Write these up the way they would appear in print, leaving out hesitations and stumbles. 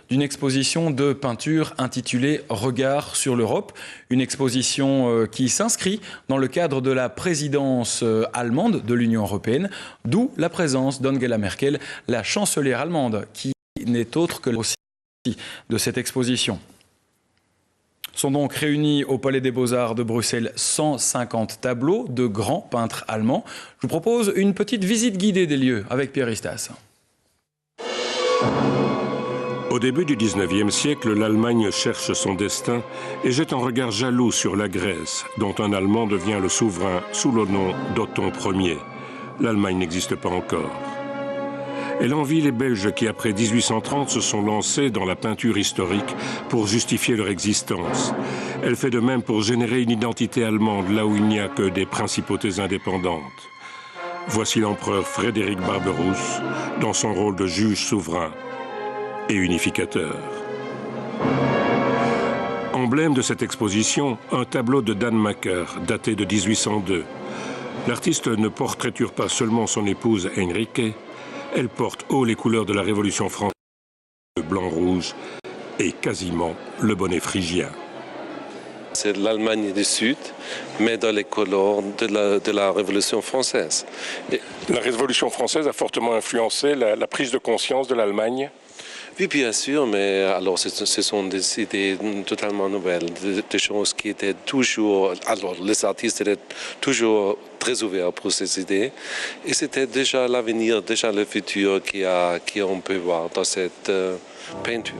d'une exposition de peinture intitulée « Regard sur l'Europe ». Une exposition qui s'inscrit dans le cadre de la présidence allemande de l'Union européenne, d'où la présence d'Angela Merkel, la chancelière allemande, qui n'est autre que aussi de cette exposition. Sont donc réunis au Palais des Beaux-Arts de Bruxelles 150 tableaux de grands peintres allemands. Je vous propose une petite visite guidée des lieux avec Pierre Istas. Au début du XIXe siècle, l'Allemagne cherche son destin et jette un regard jaloux sur la Grèce, dont un Allemand devient le souverain sous le nom d'Othon Ier. L'Allemagne n'existe pas encore. Elle envie les Belges qui, après 1830, se sont lancés dans la peinture historique pour justifier leur existence. Elle fait de même pour générer une identité allemande là où il n'y a que des principautés indépendantes. Voici l'empereur Frédéric Barberousse dans son rôle de juge souverain et unificateur. Emblème de cette exposition, un tableau de Dannemacher, daté de 1802. L'artiste ne portraiture pas seulement son épouse Henrike, elle porte haut les couleurs de la Révolution française, le blanc-rouge et quasiment le bonnet phrygien. C'est l'Allemagne du Sud, mais dans les couleurs de la Révolution française. La Révolution française a fortement influencé la prise de conscience de l'Allemagne. Oui, bien sûr, mais alors ce sont des idées totalement nouvelles, des choses qui étaient toujours... Alors, les artistes étaient toujours très ouverts pour ces idées, et c'était déjà l'avenir, déjà le futur qu'on peut voir dans cette peinture.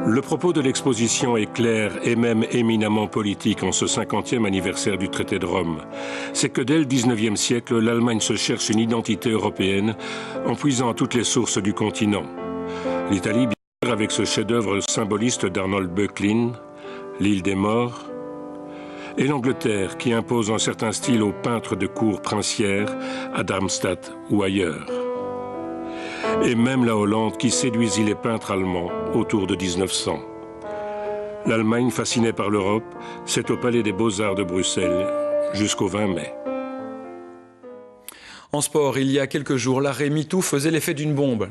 Le propos de l'exposition est clair et même éminemment politique en ce 50e anniversaire du traité de Rome. C'est que dès le 19e siècle, l'Allemagne se cherche une identité européenne en puisant à toutes les sources du continent. L'Italie, bien sûr, avec ce chef-d'œuvre symboliste d'Arnold Böcklin, L'île des morts, et l'Angleterre qui impose un certain style aux peintres de cour princière à Darmstadt ou ailleurs. Et même la Hollande qui séduisit les peintres allemands autour de 1900. L'Allemagne, fascinée par l'Europe, c'est au Palais des Beaux-Arts de Bruxelles jusqu'au 20 mai. En sport, il y a quelques jours, l'arrêt MeToo faisait l'effet d'une bombe.